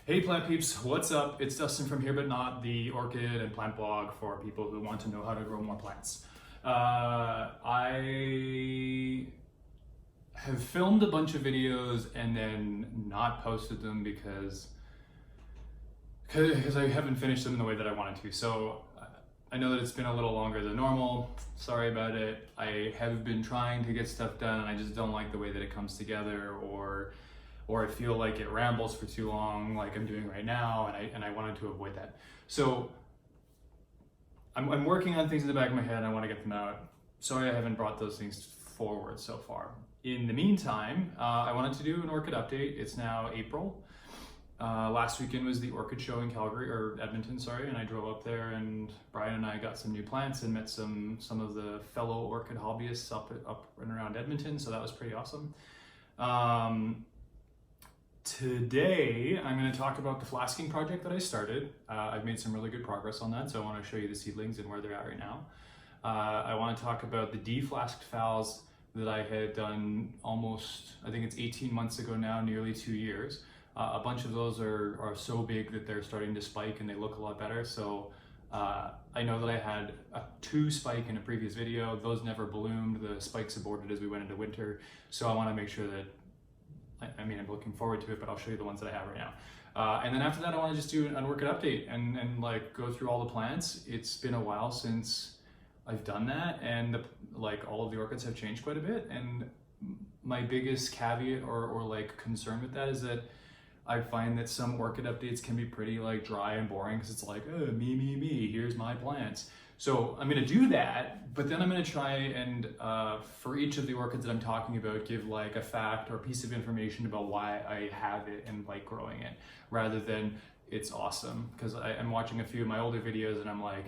Hey plant peeps, what's up? It's Dustin from Here But Not, the orchid and plant blog for people who want to know how to grow more plants. I have filmed a bunch of videos and then not posted them because I haven't finished them in the way that I wanted to. So I know that it's been a little longer than normal. Sorry about it. I have been trying to get stuff done and I just don't like the way that it comes together, or I feel like it rambles for too long like I'm doing right now, and I wanted to avoid that. So I'm working on things in the back of my head and I want to get them out. Sorry I haven't brought those things forward so far. In the meantime, I wanted to do an orchid update. It's now April. Last weekend was the Orchid Show in Calgary, or Edmonton, sorry, and I drove up there and Brian and I got some new plants and met some of the fellow orchid hobbyists up and around Edmonton, so that was pretty awesome. Today, I'm going to talk about the flasking project that I started. I've made some really good progress on that, so I want to show you the seedlings and where they're at right now. I want to talk about the D-flasked Phals that I had done almost, I think it's 18 months ago now, nearly 2 years. A bunch of those are so big that they're starting to spike and they look a lot better. So I know that I had a 2 spike in a previous video. Those never bloomed. The spikes aborted as we went into winter. So I want to make sure that, I'm looking forward to it, but I'll show you the ones that I have right now. And then after that, I want to just do an orchid update and like go through all the plants. It's been a while since I've done that, and all of the orchids have changed quite a bit. And my biggest caveat or like concern with that is that I find that some orchid updates can be pretty like dry and boring because it's like, oh, me, here's my plants. So I'm gonna do that, but then I'm gonna try and for each of the orchids that I'm talking about, give like a fact or piece of information about why I have it and like growing it, rather than it's awesome. Because I'm watching a few of my older videos and I'm like,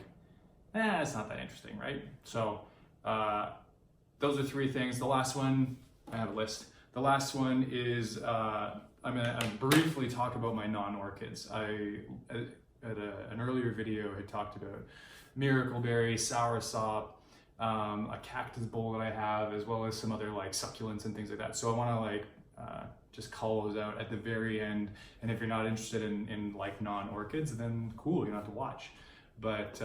it's not that interesting, right? So those are 3 things. The last one, I have a list. The last one is, I'm gonna briefly talk about my non-orchids. I, at an earlier video, had talked about miracleberry, soursop, a cactus bowl that I have, as well as some other like succulents and things like that. So I want to like just call those out at the very end. And if you're not interested in like non-orchids, then cool, you don't have to watch. But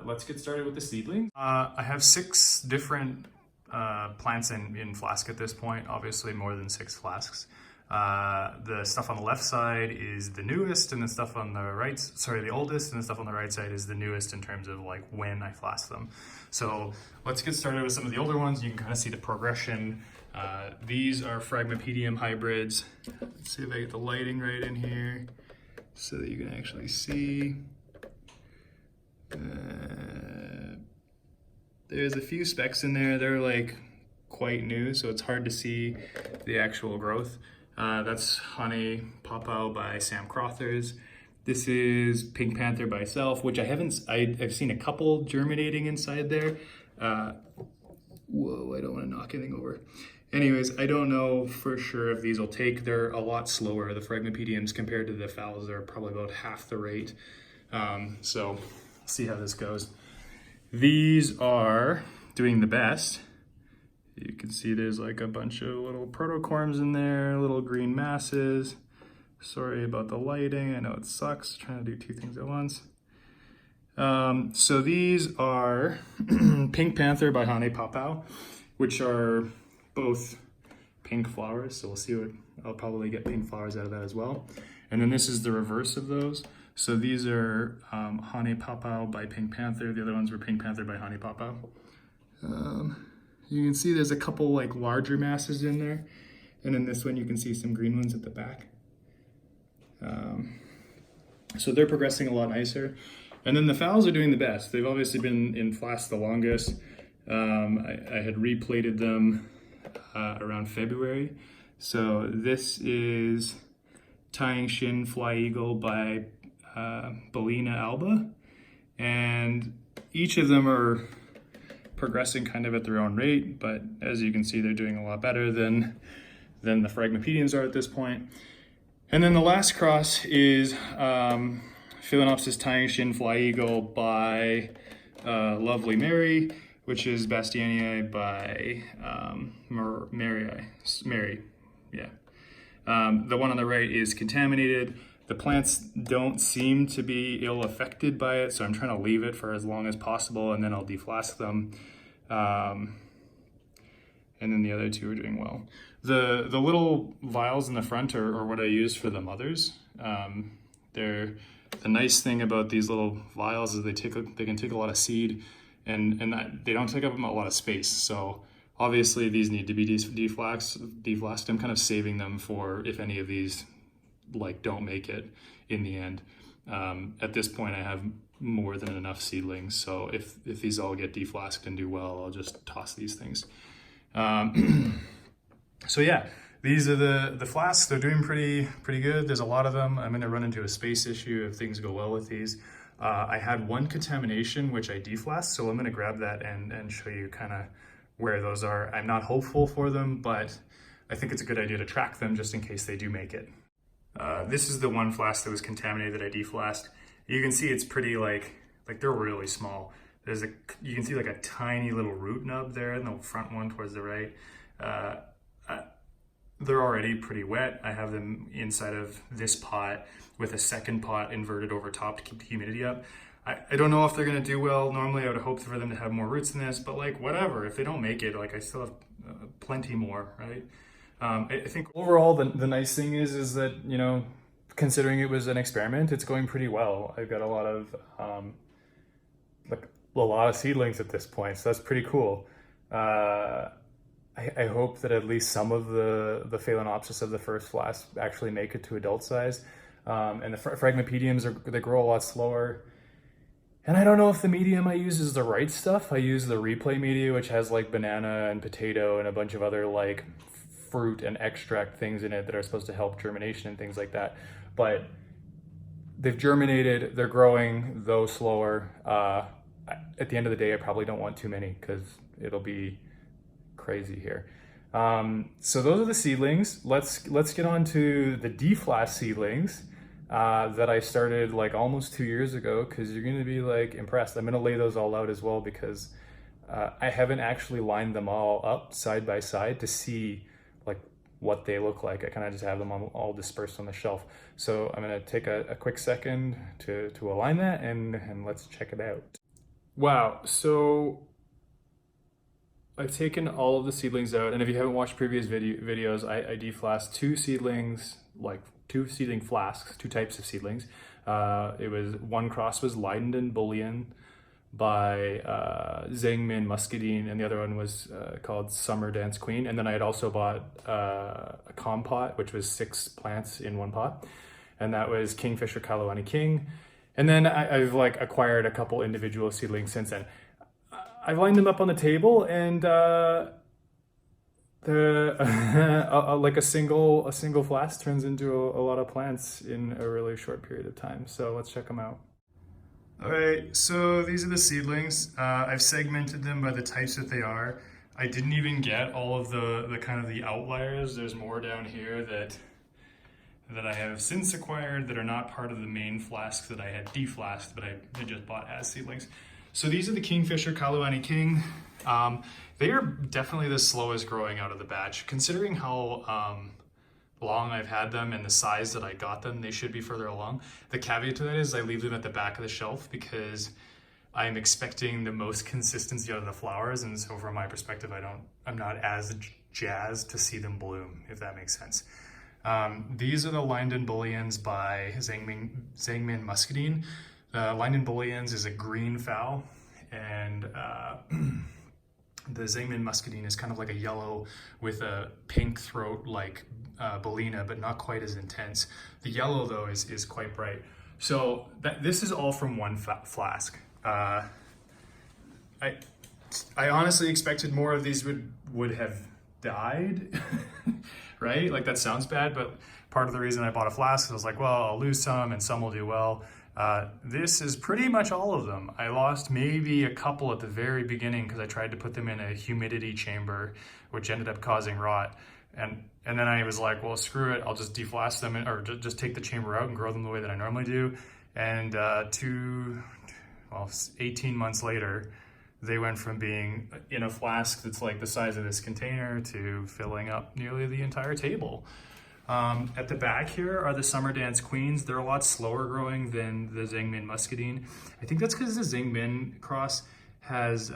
let's get started with the seedling. I have 6 different plants in flask at this point, obviously more than 6 flasks. The stuff on the left side is the newest, and the stuff on the right, the oldest, and the stuff on the right side is the newest in terms of like when I flask them. So let's get started with some of the older ones. You can kind of see the progression. These are Phragmipedium hybrids. Let's see if I get the lighting right in here so that you can actually see. There's a few specks in there. They're like quite new, so it's hard to see the actual growth. That's Honey Paphs by Sam Crothers. This is Pink Panther by Self, which I've seen a couple germinating inside there. Whoa, I don't want to knock anything over. Anyways, I don't know for sure if these will take. They're a lot slower. The Phragmipediums compared to the Phals are probably about half the rate. So see how this goes. These are doing the best. You can see there's like a bunch of little protocorms in there, little green masses. Sorry about the lighting, I know it sucks, trying to do 2 things at once. So these are Pink Panther by Honey Paphs, which are both pink flowers. So we'll see I'll probably get pink flowers out of that as well. And then this is the reverse of those. So these are Honey Paphs by Pink Panther. The other ones were Pink Panther by Honey Paphs. You can see there's a couple like larger masses in there. And in this one, you can see some green ones at the back. So they're progressing a lot nicer. And then the Phals are doing the best. They've obviously been in flask the longest. I had replated them around February. So this is Tying Shin Fly Eagle by Bellina alba. And each of them are progressing kind of at their own rate, but as you can see, they're doing a lot better than the Phragmipediums are at this point. And then the last cross is Phalaenopsis Tying Shin Fly Eagle by Lovely Mary, which is Bastianiae by Mary. Yeah. The one on the right is Contaminated The plants don't seem to be ill affected by it, so I'm trying to leave it for as long as possible, and then I'll deflask them. And then the other two are doing well. The little vials in the front are what I use for the mothers. The nice thing about these little vials is they can take a lot of seed, and that they don't take up a lot of space. So obviously these need to be deflasked. I'm kind of saving them for if any of these like don't make it in the end. At this point I have more than enough seedlings, so if these all get deflasked and do well, I'll just toss these things. So yeah, these are the flasks. They're doing pretty good. There's a lot of them. I'm gonna run into a space issue if things go well with these. I had one contamination which I deflasked, so I'm gonna grab that and show you kind of where those are. I'm not hopeful for them, but I think it's a good idea to track them just in case they do make it. This is the one flask that was contaminated that I deflasked. You can see it's pretty like they're really small. You can see like a tiny little root nub there in the front one towards the right. They're already pretty wet. I have them inside of this pot with a second pot inverted over top to keep the humidity up. I don't know if they're gonna do well. Normally I would hope for them to have more roots in this, but like whatever, if they don't make it, like I still have plenty more, right? I think overall the nice thing is that, you know, considering it was an experiment, it's going pretty well. I've got a lot of seedlings at this point, so that's pretty cool. I hope that at least some of the Phalaenopsis of the first flask actually make it to adult size. And the Phragmipediums, they grow a lot slower. And I don't know if the medium I use is the right stuff. I use the replay media, which has like banana and potato and a bunch of other like fruit and extract things in it that are supposed to help germination and things like that. But they've germinated, they're growing, though slower. At the end of the day, I probably don't want too many because it'll be crazy here. So those are the seedlings. Let's get on to the deflask seedlings that I started like almost 2 years ago, because you're going to be like impressed. I'm going to lay those all out as well because I haven't actually lined them all up side by side to see like what they look like. I kind of just have them all dispersed on the shelf. So I'm going to take a quick second to align that and let's check it out. Wow, so I've taken all of the seedlings out, and if you haven't watched previous videos, I deflasked two seedling flasks, two types of seedlings. One cross was Leidenden Bullion by Zhangmin Muscadine, and the other one was called Summer Dance Queen. And then I had also bought a compot, which was 6 plants in one pot, and that was Kingfisher Kalawani King. And then I've like acquired a couple individual seedlings since then. I've lined them up on the table, and like a single flask turns into a lot of plants in a really short period of time. So let's check them out. All right, so these are the seedlings. I've segmented them by the types that they are. I didn't even get all of the kind of the outliers. There's more down here that I have since acquired that are not part of the main flasks that I had deflasked, but I just bought as seedlings. So these are the Kingfisher Kalawani King. They are definitely the slowest growing out of the batch. Considering how long I've had them and the size that I got them, they should be further along. The caveat to that is I leave them at the back of the shelf because I'm expecting the most consistency out of the flowers, and so from my perspective, I'm not as jazzed to see them bloom, if that makes sense. These are the Leidenden Bullions by Zhangmin Muscadine. Leidenden Bullions is a green Phal, and the Zhangmin Muscadine is kind of like a yellow with a pink throat like Bellina, but not quite as intense. The yellow though is quite bright. So this is all from one flask. I honestly expected more of these would have died, right? Like that sounds bad, but part of the reason I bought a flask is I was like, well, I'll lose some and some will do well. This is pretty much all of them. I lost maybe a couple at the very beginning because I tried to put them in a humidity chamber, which ended up causing rot. And then I was like, well, screw it. I'll just deflask them or just take the chamber out and grow them the way that I normally do. And 18 months later, they went from being in a flask that's like the size of this container to filling up nearly the entire table. At the back here are the Summer Dance Queens. They're a lot slower growing than the Zhengmin Muscadine. I think that's because the Zhengmin cross has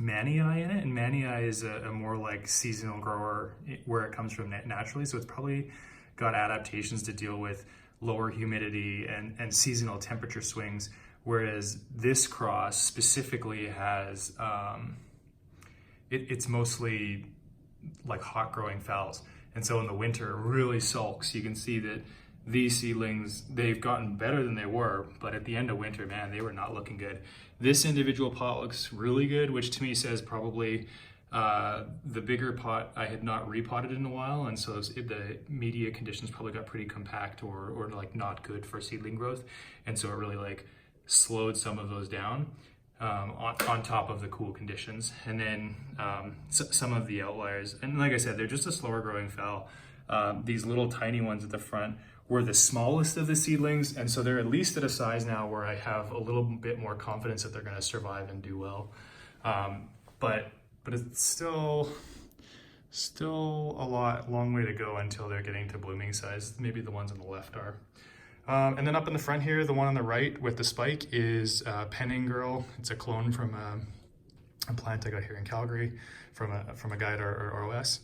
Manii in it, and Manii is a more like seasonal grower where it comes from naturally, so it's probably got adaptations to deal with lower humidity and seasonal temperature swings, whereas this cross specifically has, it's mostly like hot growing Phals. And so in the winter, it really sulks. You can see that these seedlings, they've gotten better than they were, but at the end of winter, man, they were not looking good. This individual pot looks really good, which to me says probably the bigger pot I had not repotted in a while, and so the media conditions probably got pretty compact or like not good for seedling growth, and so it really like slowed some of those down. On top of the cool conditions, and then some of the outliers, and like I said, they're just a slower growing Phal. These little tiny ones at the front were the smallest of the seedlings, and so they're at least at a size now where I have a little bit more confidence that they're going to survive and do well. But it's still a long way to go until they're getting to blooming size. Maybe the ones on the left are. And then up in the front here, the one on the right with the spike is Penning Girl. It's a clone from a plant I got here in Calgary from a guy at our ROS.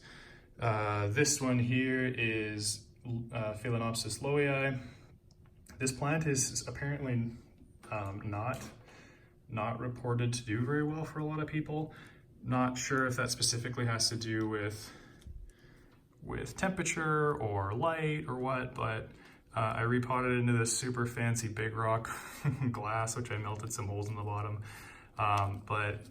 This one here is Phalaenopsis loei. This plant is apparently not reported to do very well for a lot of people. Not sure if that specifically has to do with temperature or light or what, but I repotted it into this super fancy big rock glass, which I melted some holes in the bottom. But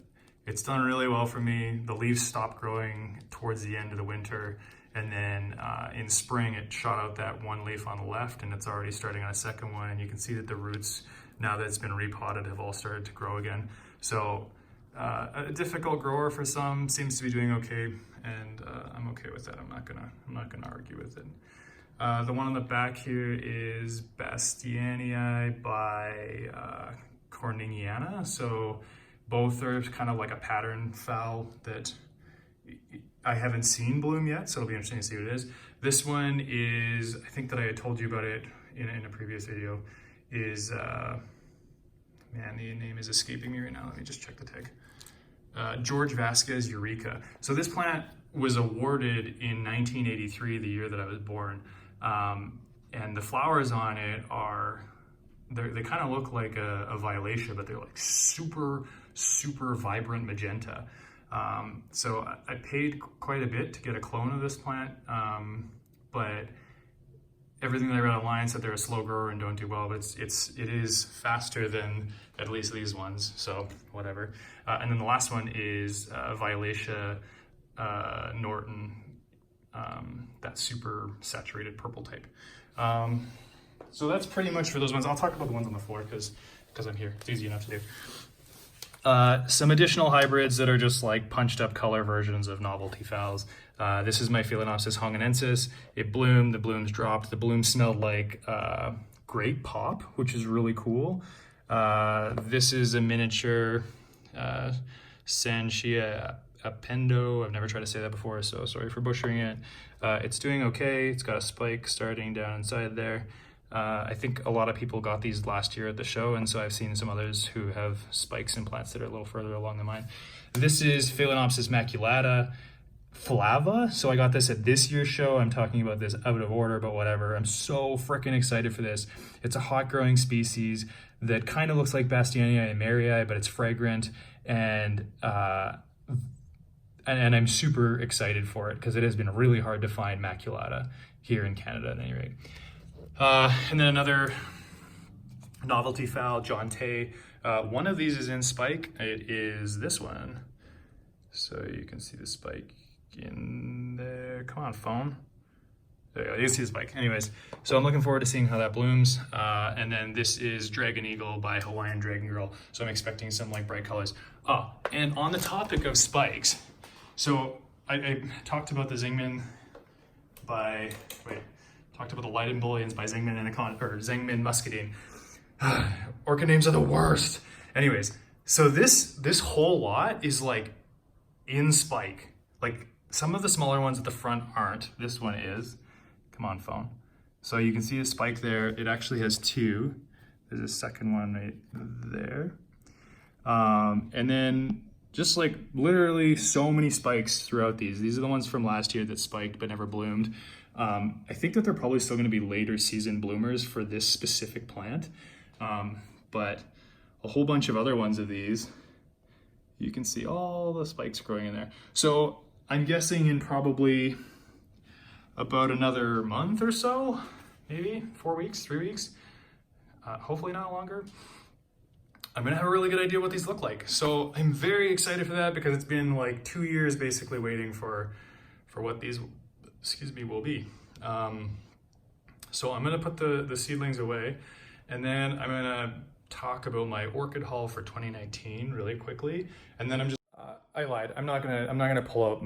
it's done really well for me. The leaves stopped growing towards the end of the winter, and then in spring it shot out that one leaf on the left, and it's already starting on a second one, and you can see that the roots, now that it's been repotted, have all started to grow again. So a difficult grower for some, seems to be doing okay, and I'm okay with that. I'm not gonna argue with it. The one on the back here is Bastianii by Corningiana. So both are kind of like a pattern Phal that I haven't seen bloom yet, so it'll be interesting to see what it is. This one is, I think that I had told you about it in a previous video, is, man, the name is escaping me right now. Let me just check the tag. George Vasquez Eureka. So this plant was awarded in 1983, the year that I was born. And the flowers on it they kind of look like a violacea, but they're like super vibrant magenta. So I paid quite a bit to get a clone of this plant, but everything that I read online said they're a slow grower and don't do well, but it is faster than at least these ones, so whatever. And then the last one is Violacea Norton, that super saturated purple type. So that's pretty much for those ones. I'll talk about the ones on the floor because I'm here. It's easy enough to do. Some additional hybrids that are just like punched up color versions of novelty Phals. This is my Phalaenopsis honghenensis. It bloomed, the blooms dropped. The bloom smelled like grape pop, which is really cool. This is a miniature Sanchia Appendo. I've never tried to say that before, so sorry for butchering it. It's doing okay. It's got a spike starting down inside there. I think a lot of people got these last year at the show, and so I've seen some others who have spikes in plants that are a little further along than mine. This is Phalaenopsis maculata flava. So I got this at this year's show. I'm talking about this out of order, but whatever. I'm so freaking excited for this. It's a hot growing species that kind of looks like Bastianii emerii, but it's fragrant, and I'm super excited for it because it has been really hard to find maculata here in Canada at any rate. And then another novelty Phal, John Tay. One of these is in spike. It is this one. So you can see the spike in there. Come on, phone. There you go. You can see the spike. Anyways, so I'm looking forward to seeing how that blooms. And then this is Dragon Eagle by Hawaiian Dragon Girl. So I'm expecting some like bright colors. Oh, and on the topic of spikes, so I talked about the Zhengmin talked about the light ebullience by Zhengmin Zhengmin Muscadine. Orchid names are the worst. Anyways, so this whole lot is like in spike. Like Some of the smaller ones at the front aren't. This one is. Come on, phone. So you can see a spike there. It actually has two. There's a second one right there. And then just like literally so many spikes throughout these. These are the ones from last year that spiked but never bloomed. I think that they're probably still going to be later season bloomers for this specific plant. But a whole bunch of other ones of these, you can see all the spikes growing in there. So I'm guessing in probably about another month or so, maybe 4 weeks, 3 weeks, hopefully not longer, I'm gonna have a really good idea what these look like. So I'm very excited for that because it's been like 2 years basically waiting for what these, excuse me, will be. So I'm gonna put the seedlings away, and then I'm gonna talk about my orchid haul for 2019 really quickly, and then I'm just I lied. I'm not gonna pull out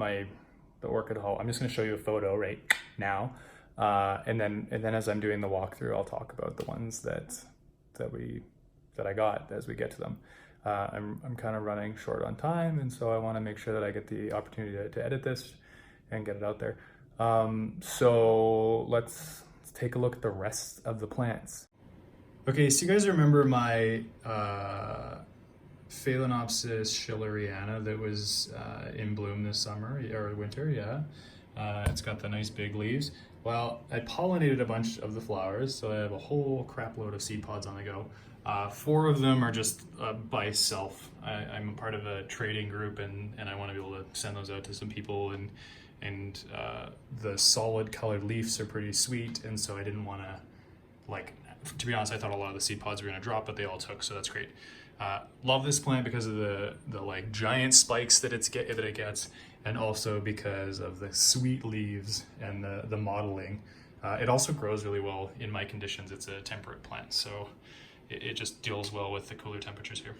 the orchid haul. I'm just gonna show you a photo right now, and then as I'm doing the walkthrough, I'll talk about the ones that I got as we get to them. I'm kind of running short on time, and so I want to make sure that I get the opportunity to edit this and get it out there. So let's take a look at the rest of the plants. Okay, so you guys remember my Phalaenopsis schilleriana that was in bloom this summer or winter? Yeah, it's got the nice big leaves. Well, I pollinated a bunch of the flowers, so I have a whole crap load of seed pods on the go. 4 of them are just by self. I'm a part of a trading group, and I want to be able to send those out to some people, and the solid colored leaves are pretty sweet, and so I didn't want to, like, to be honest, I thought a lot of the seed pods were going to drop, but they all took, so that's great. Love this plant because of the like giant spikes that it gets, and also because of the sweet leaves and the modeling. It also grows really well in my conditions. It's a temperate plant, so it just deals well with the cooler temperatures here.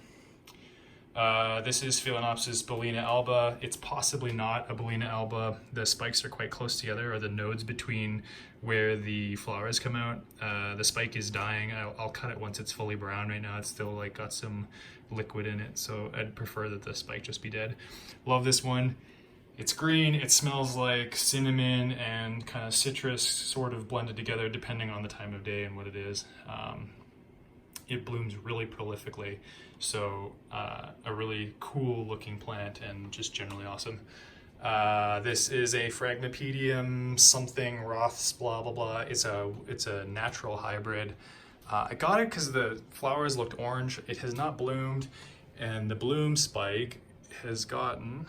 This is Phalaenopsis Bellina alba. It's possibly not a Bellina alba. The spikes are quite close together, or the nodes between where the flowers come out. The spike is dying. I'll cut it once it's fully brown. Right now it's still like got some liquid in it, so I'd prefer that the spike just be dead. Love this one. It's green. It smells like cinnamon and kind of citrus sort of blended together depending on the time of day and what it is. It blooms really prolifically, so a really cool looking plant and just generally awesome. This is a Phragmipedium something Roths blah blah blah. It's a natural hybrid. I got it because the flowers looked orange. It has not bloomed, and the bloom spike has gotten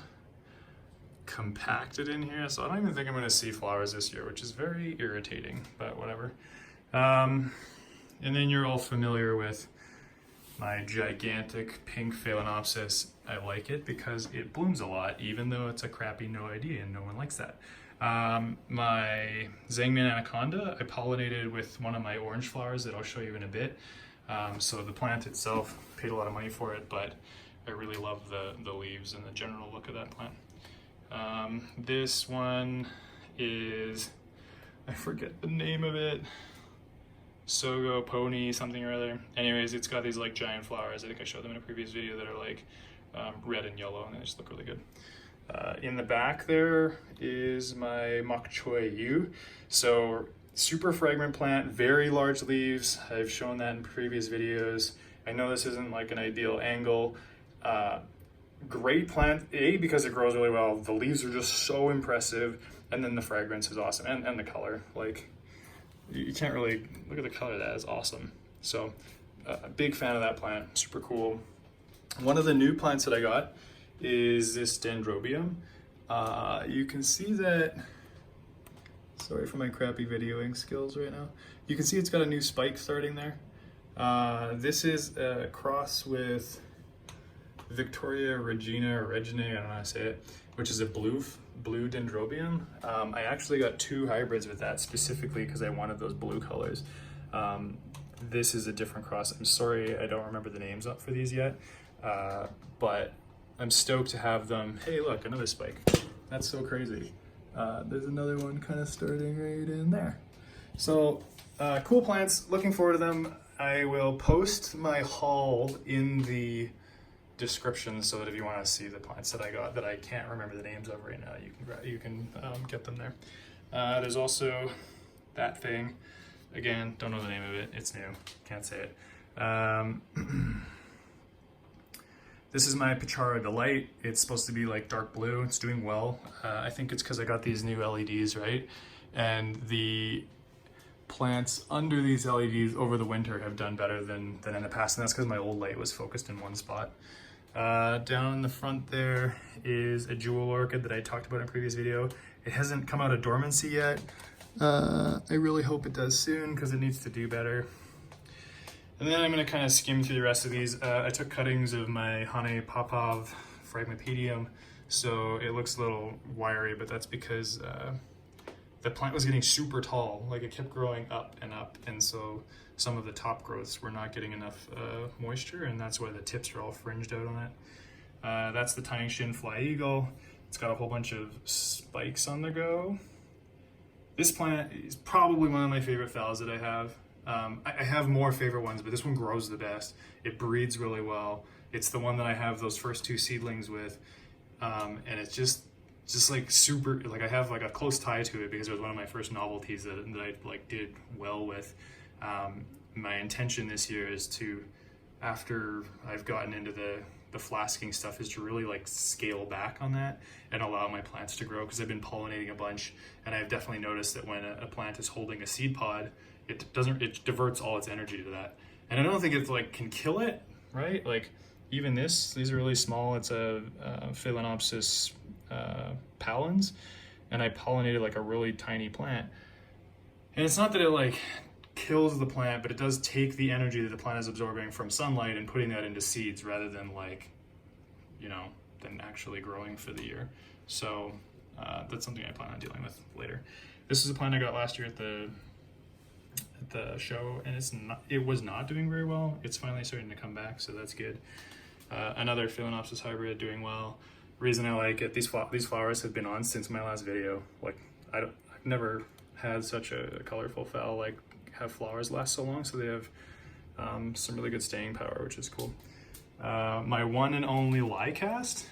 compacted in here, so I don't even think I'm going to see flowers this year, which is very irritating, but whatever. And then you're all familiar with my gigantic pink Phalaenopsis. I like it because it blooms a lot, even though it's a crappy no idea and no one likes that. My Zangman anaconda, I pollinated with one of my orange flowers that I'll show you in a bit. So the plant itself, paid a lot of money for it, but I really love the leaves and the general look of that plant. This one is, I forget the name of it. Sogo Pony something or other. Anyways, it's got these like giant flowers. I think I showed them in a previous video that are like red and yellow, and they just look really good. In the back there is my Mock Choi Yu. So super fragrant plant, very large leaves. I've shown that in previous videos. I know this isn't like an ideal angle. Great plant, because it grows really well. The leaves are just so impressive, and then the fragrance is awesome, and the color. Like, you can't really look at the color. That is awesome. So a big fan of that plant, super cool. One of the new plants that I got is this Dendrobium. You can see that, sorry for my crappy videoing skills right now. You can see it's got a new spike starting there. This is a cross with Victoria reginae, or reginae, I don't know how to say it, which is a blue Dendrobium. I actually got 2 hybrids with that specifically because I wanted those blue colors. This is a different cross. I'm sorry I don't remember the names up for these yet, but I'm stoked to have them. Hey, look, another spike. That's so crazy. There's another one kind of starting right in there. So cool plants, looking forward to them. I will post my haul in the descriptions so that if you want to see the plants that I got that I can't remember the names of right now, you can get them there. There's also that thing. Again, don't know the name of it. It's new. Can't say it. This is my Pichara Delight. It's supposed to be like dark blue. It's doing well. I think it's because I got these new LEDs, right? And the plants under these LEDs over the winter have done better than in the past, and that's because my old light was focused in one spot. Down the front there is a jewel orchid that I talked about in a previous video. It hasn't come out of dormancy yet. I really hope it does soon because it needs to do better. And then I'm going to kind of skim through the rest of these. I took cuttings of my Hane Papav Phragmipedium, so it looks a little wiry, but that's because the plant was getting super tall. Like, it kept growing up, and so some of the top growths were not getting enough moisture, and that's why the tips are all fringed out on it. That's the Tangshin Fly Eagle. It's got a whole bunch of spikes on the go. This plant is probably one of my favorite phals that I have. I have more favorite ones, but this one grows the best. It breeds really well. It's the one that I have those first 2 seedlings with, and it's just like super, like I have like a close tie to it because it was one of my first novelties that I like did well with. My intention this year is to, after I've gotten into the flasking stuff, is to really like scale back on that and allow my plants to grow, because I've been pollinating a bunch, and I've definitely noticed that when a plant is holding a seed pod, it diverts all its energy to that. And I don't think it like can kill it, right? Like even these are really small. It's a Phalaenopsis pallens, and I pollinated like a really tiny plant. And it's not that it like kills the plant, but it does take the energy that the plant is absorbing from sunlight and putting that into seeds rather than like, than actually growing for the year. So that's something I plan on dealing with later. This is a plant I got last year at the show, and it was not doing very well. It's finally starting to come back, so that's good. Another Phalaenopsis hybrid doing well. Reason I like it, these flowers have been on since my last video. Like I've never had such a colorful phal like have flowers last so long, so they have some really good staying power, which is cool. My one and only Lycast,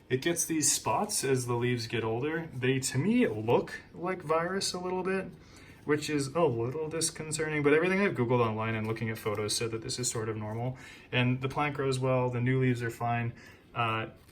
it gets these spots as the leaves get older. They, to me, look like virus a little bit, which is a little disconcerting, but everything I've Googled online and looking at photos said that this is sort of normal, and the plant grows well, the new leaves are fine.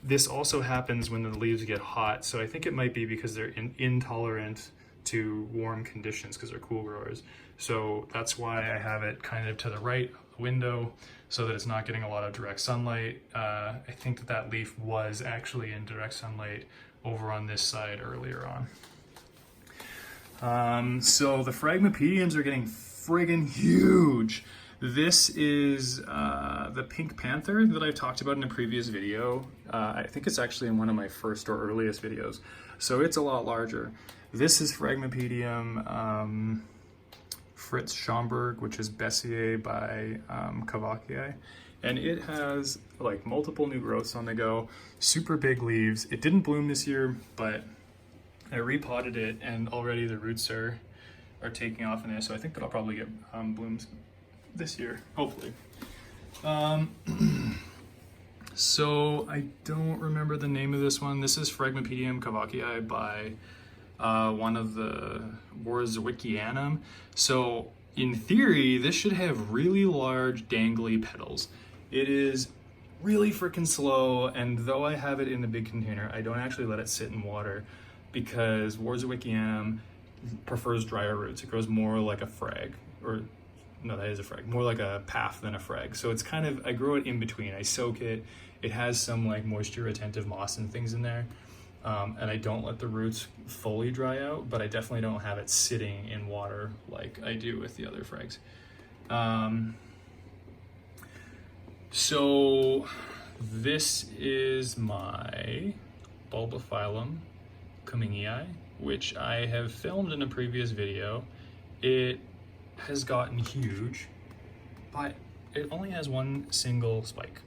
This also happens when the leaves get hot, so I think it might be because they're intolerant to warm conditions because they're cool growers. So that's why I have it kind of to the right of the window so that it's not getting a lot of direct sunlight. I think that leaf was actually in direct sunlight over on this side earlier on. So the Phragmipediums are getting friggin' huge. This is the Pink Panther that I talked about in a previous video. I think it's actually in one of my first or earliest videos. So it's a lot larger. This is Phragmipedium Fritz Schomburg, which is Bessier by Cavaciae. And it has like multiple new growths on the go, super big leaves. It didn't bloom this year, but I repotted it and already the roots are taking off in there. So I think that I'll probably get blooms this year, hopefully. So I don't remember the name of this one. This is Phragmipedium Cavaciae by one of the Warsowickianum. So in theory, this should have really large dangly petals. It is really freaking slow, and though I have it in the big container, I don't actually let it sit in water because Warsowickianum prefers drier roots. It grows more like a frag, or no, that is a frag, more like a paph than a frag. So it's kind of, I grow it in between. I soak it. It has some like moisture retentive moss and things in there. And I don't let the roots fully dry out, but I definitely don't have it sitting in water like I do with the other frags. So this is my Bulbophyllum Cummingii, which I have filmed in a previous video. It has gotten huge, but it only has one single spike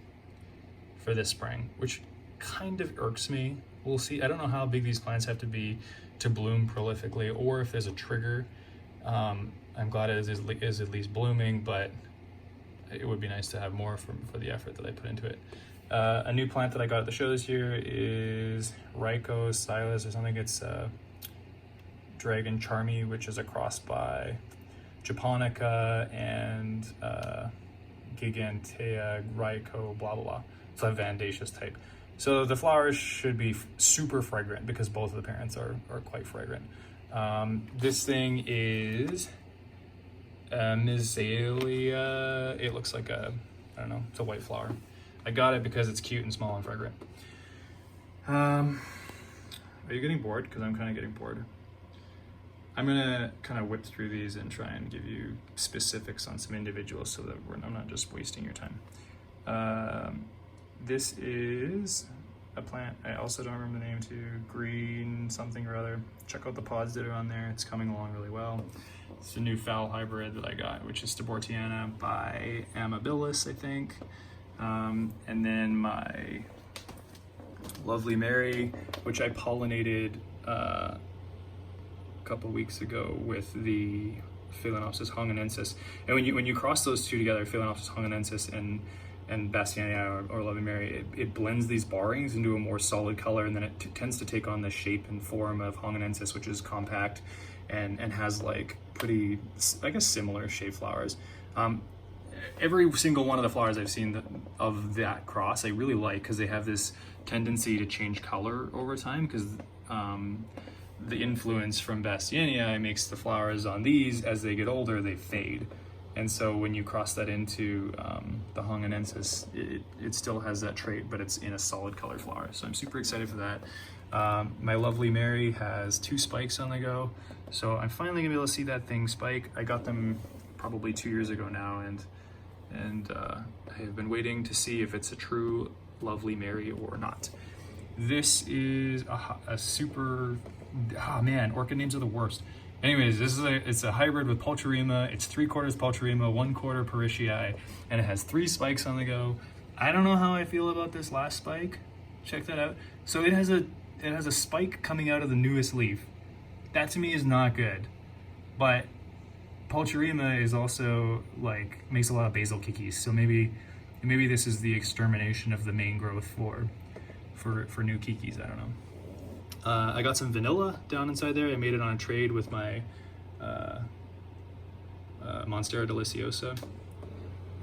for this spring, which kind of irks me. We'll see. I don't know how big these plants have to be to bloom prolifically, or if there's a trigger. I'm glad it is at least blooming, but it would be nice to have more for the effort that I put into it. A new plant that I got at the show this year is Rhynchonopsis or something. It's Dragon Charmy, which is a cross by Japonica and Gigantea, Rhyncho, blah blah blah. It's a Vandaceous type. So the flowers should be super fragrant because both of the parents are quite fragrant. This thing is Amesiella. It looks like I don't know, it's a white flower. I got it because it's cute and small and fragrant. Are you getting bored? Because I'm kind of getting bored. I'm gonna kind of whip through these and try and give you specifics on some individuals so that I'm not just wasting your time. This is a plant, I also don't remember the name too, green something or other. Check out the pods that are on there, it's coming along really well. It's a new Phal hybrid that I got, which is Stabortiana by Amabilis, I think. And then my Lovely Mary, which I pollinated a couple weeks ago with the Phalaenopsis honghenensis. And when you cross those two together, Phalaenopsis honghenensis and Bassiania or Lovely Mary, it blends these barrings into a more solid color, and then it tends to take on the shape and form of honghenensis, which is compact and has like pretty, I guess, similar shaped flowers. Every single one of the flowers I've seen of that cross I really like, because they have this tendency to change color over time, because the influence from Bassiania makes the flowers on these, as they get older, they fade. And so when you cross that into the honghenensis, it still has that trait, but it's in a solid color flower. So I'm super excited for that. My Lovely Mary has 2 spikes on the go. So I'm finally gonna be able to see that thing spike. I got them probably 2 years ago now, and I have been waiting to see if it's a true Lovely Mary or not. This is a super, man, orchid names are the worst. Anyways, it's a hybrid with Pulcherima. It's 3/4 Pulcherima, 1/4 Parisiae, and it has 3 spikes on the go. I don't know how I feel about this last spike. Check that out. So it has a spike coming out of the newest leaf. That to me is not good. But Pulcherima is also like, makes a lot of basal kikis. So maybe this is the extermination of the main growth for new kikis. I don't know. I got some vanilla down inside there. I made it on a trade with my Monstera deliciosa.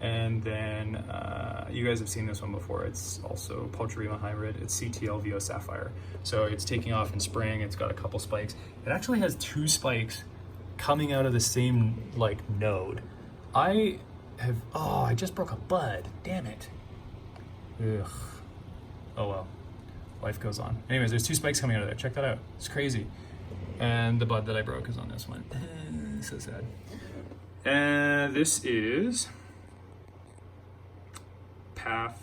And then you guys have seen this one before. It's also Pulcherima hybrid. It's CTLVO Sapphire. So it's taking off in spring. It's got a couple spikes. It actually has 2 spikes coming out of the same like node. I just broke a bud. Damn it. Ugh. Oh well. Life goes on. Anyways, there's 2 spikes coming out of there. Check that out. It's crazy. And the bud that I broke is on this one. So sad. And this is Paphs.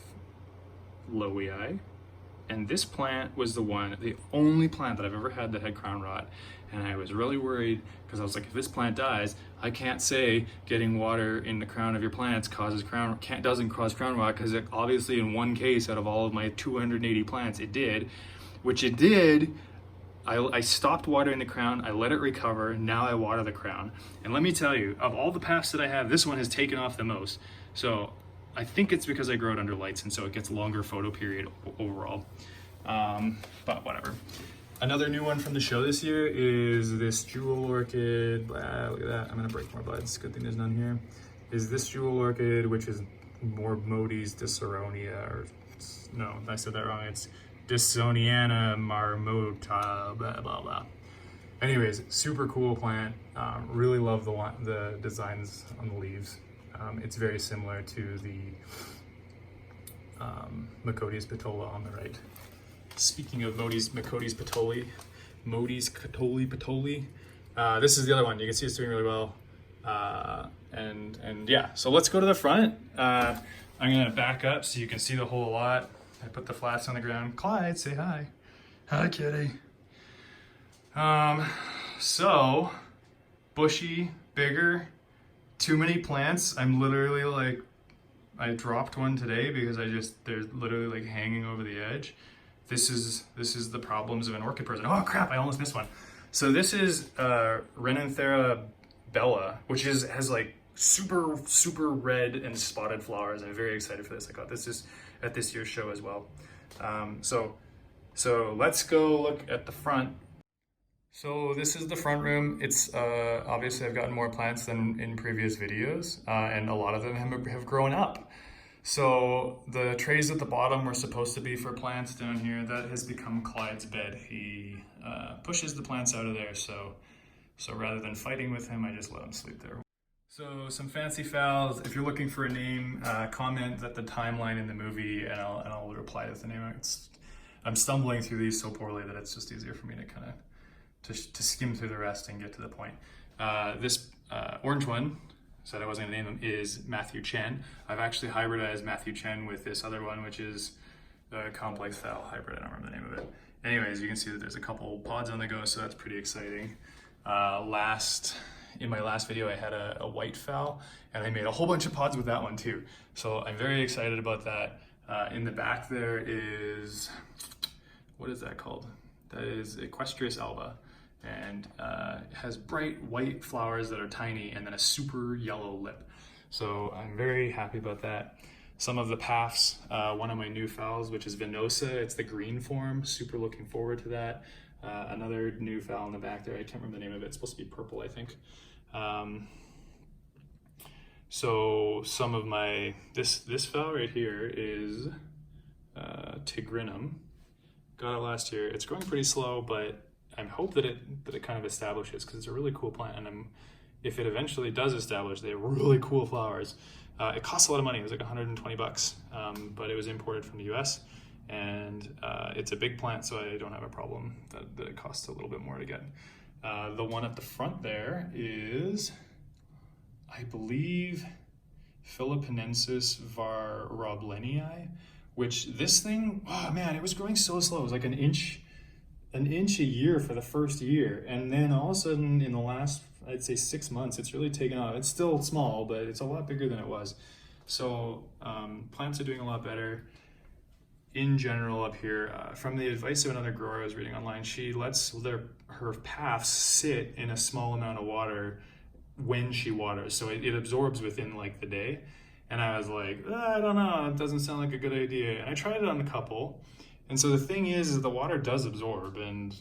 And this plant was the only plant that I've ever had that had crown rot. And I was really worried because I was like, if this plant dies, I can't say getting water in the crown of your plants doesn't cause crown rot, because obviously in one case out of all of my 280 plants, it did, which it did. I stopped watering the crown, I let it recover, now I water the crown. And let me tell you, of all the paphs that I have, this one has taken off the most. So I think it's because I grow it under lights, and so it gets longer photo period overall. But whatever. Another new one from the show this year is this jewel orchid. Look at that. I'm gonna break more buds. Good thing there's none here. Is this jewel orchid, which is more Modis Diceronia, or no, I said that wrong. It's Dissoniana marmorata, blah blah blah. Anyways, super cool plant. Really love the designs on the leaves. It's very similar to the Macodius petola on the right. Speaking of Modis Catoli, this is the other one. You can see it's doing really well. And yeah, so let's go to the front. I'm gonna back up so you can see the whole lot. I put the flats on the ground. Clyde, say hi. Hi, kitty. So bushy, bigger, too many plants. I'm literally like, I dropped one today because they're literally like hanging over the edge. This is the problems of an orchid person. Oh crap, I almost missed one. So this is Renanthera bella, which has like super red and spotted flowers. I'm very excited for this. I got this at this year's show as well. So let's go look at the front. So this is the front room. It's obviously I've gotten more plants than in previous videos, and a lot of them have grown up. So the trays at the bottom were supposed to be for plants down here. That has become Clyde's bed. He pushes the plants out of there, so rather than fighting with him, I just let him sleep there. So some fancy Phals. If you're looking for a name, comment that the timeline in the movie, and I'll reply with the name. I'm stumbling through these so poorly that it's just easier for me to kind of to skim through the rest and get to the point. This orange one, said I wasn't gonna name him, is Matthew Chen. I've actually hybridized Matthew Chen with this other one, which is the complex Phal hybrid. I don't remember the name of it. Anyways, you can see that there's a couple pods on the go, so that's pretty exciting. In my last video, I had a white Phal, and I made a whole bunch of pods with that one too. So I'm very excited about that. In the back there is, what is that called? That is Equestrius alba, and has bright white flowers that are tiny and then a super yellow lip. So I'm very happy about that. Some of the paphs, one of my new Phals, which is Venosa, it's the green form, super looking forward to that. Another new Phal in the back there, I can't remember the name of it, it's supposed to be purple, I think. So some of my, this Phal right here is Tigrinum. Got it last year. It's growing pretty slow, but I hope that it kind of establishes, because it's a really cool plant, and if it eventually does establish, they have really cool flowers. It costs a lot of money. It was like 120 bucks, but it was imported from the US, and it's a big plant, so I don't have a problem that it costs a little bit more to get. The one at the front there is, I believe, Philipinensis varroblenii, which this thing, oh man, it was growing so slow. It was like an inch a year for the first year, and then all of a sudden in the last, I'd say 6 months, it's really taken off. It's still small, but it's a lot bigger than it was. So plants are doing a lot better in general up here. From the advice of another grower I was reading online, she lets her paphs sit in a small amount of water when she waters, so it absorbs within like the day. And I was like, I don't know, it doesn't sound like a good idea. And I tried it on a couple. And so the thing is the water does absorb, and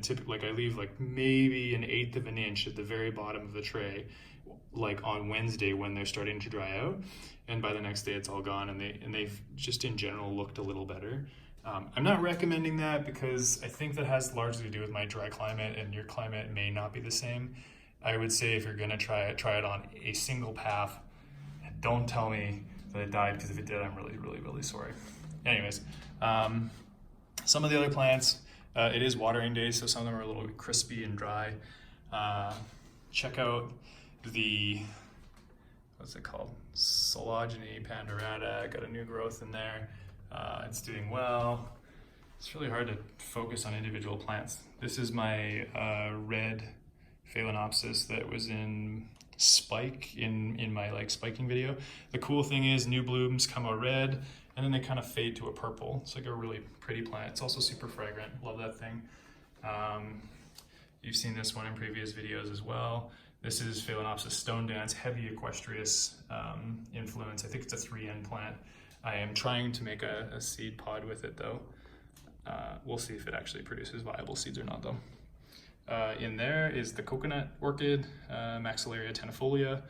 typically, like, I leave like maybe 1/8 of an inch at the very bottom of the tray, like on Wednesday when they're starting to dry out. And by the next day it's all gone, and they've just in general looked a little better. I'm not recommending that because I think that has largely to do with my dry climate, and your climate may not be the same. I would say if you're gonna try it on a single paph. Don't tell me that it died, because if it did, I'm really sorry. Anyways, some of the other plants, it is watering day, so some of them are a little bit crispy and dry. Check out the, what's it called? Sologeny pandarata, got a new growth in there. It's doing well. It's really hard to focus on individual plants. This is my red Phalaenopsis that was in spike in my like spiking video. The cool thing is new blooms come out red, and then they kind of fade to a purple. It's like a really pretty plant. It's also super fragrant. Love that thing. You've seen this one in previous videos as well. This is Phalaenopsis stone dance, heavy equestrius influence. I think it's a 3N plant. I am trying to make a seed pod with it though. We'll see if it actually produces viable seeds or not though. In there is the coconut orchid, Maxillaria tenufolia.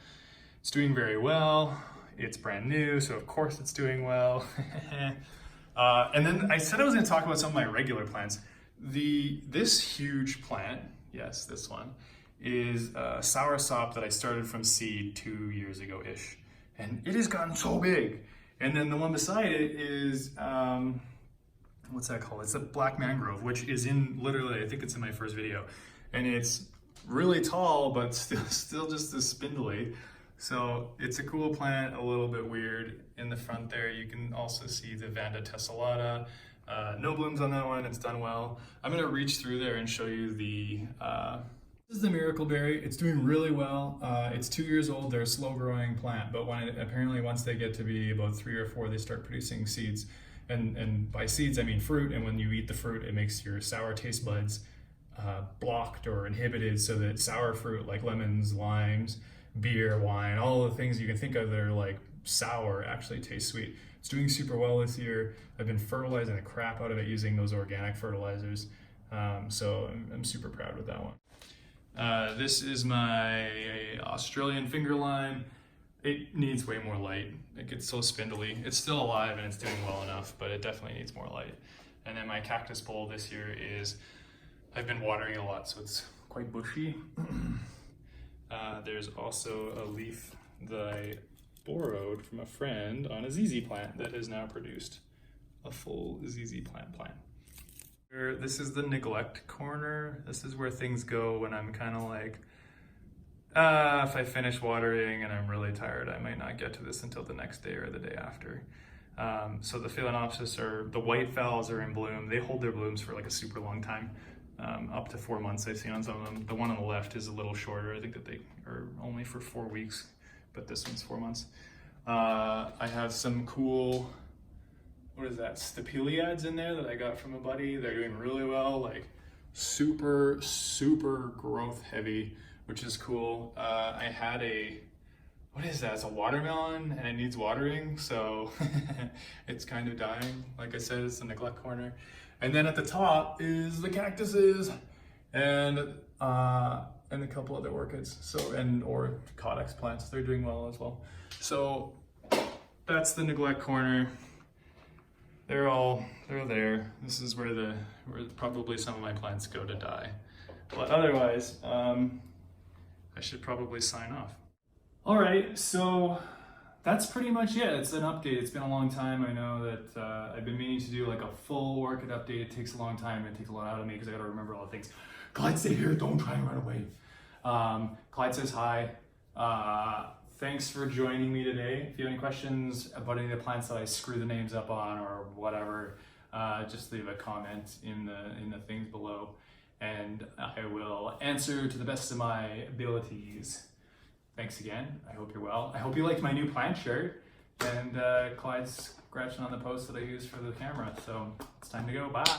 It's doing very well. It's brand new, so of course it's doing well. And then I said I was going to talk about some of my regular plants. This huge plant, yes, this one, is a soursop that I started from seed 2 years ago-ish. And it has gotten so big. And then the one beside it is, what's that called? It's a black mangrove, which is in, literally, I think it's in my first video. And it's really tall, but still just as spindly. So it's a cool plant, a little bit weird. In the front there, you can also see the Vanda tessellata. No blooms on that one, it's done well. I'm gonna reach through there and show you the, this is the miracle berry. It's doing really well. It's 2 years old, they're a slow growing plant, but apparently once they get to be about 3 or 4, they start producing seeds. And by seeds, I mean fruit, and when you eat the fruit, it makes your sour taste buds blocked or inhibited, so that sour fruit like lemons, limes, beer, wine, all the things you can think of that are like sour actually taste sweet. It's doing super well this year. I've been fertilizing the crap out of it using those organic fertilizers. So I'm super proud with that one. This is my Australian finger lime. It needs way more light. It gets so spindly. It's still alive and it's doing well enough, but it definitely needs more light. And then my cactus bowl this year is, I've been watering it a lot, so it's quite bushy. There's also a leaf that I borrowed from a friend on a ZZ plant that has now produced a full ZZ plant. This is the neglect corner. This is where things go when I'm kind of like, if I finish watering and I'm really tired, I might not get to this until the next day or the day after. So the Phalaenopsis, or the white Phals, are in bloom. They hold their blooms for like a super long time, up to 4 months I've seen on some of them. The one on the left is a little shorter. I think that they are only for 4 weeks, but this one's 4 months. I have some cool, what is that, Stapeliads in there that I got from a buddy. They're doing really well, like super growth heavy, which is cool. I had a, what is that? It's a watermelon and it needs watering, so it's kind of dying. Like I said, it's the neglect corner. And then at the top is the cactuses and a couple other orchids. So, or codex plants, they're doing well as well. So that's the neglect corner. They're there. This is where probably some of my plants go to die. But otherwise, I should probably sign off. All right, so that's pretty much it. It's an update. It's been a long time. I know that I've been meaning to do like a full orchid update. It takes a long time. It takes a lot out of me because I got to remember all the things. Clyde, stay here. Don't try and run away. Clyde says hi. Thanks for joining me today. If you have any questions about any of the plants that I screw the names up on or whatever, just leave a comment in the things below, and I will answer to the best of my abilities. Thanks again. I hope you're well. I hope you liked my new plant shirt, and Clyde's scratching on the post that I used for the camera. So it's time to go. Bye.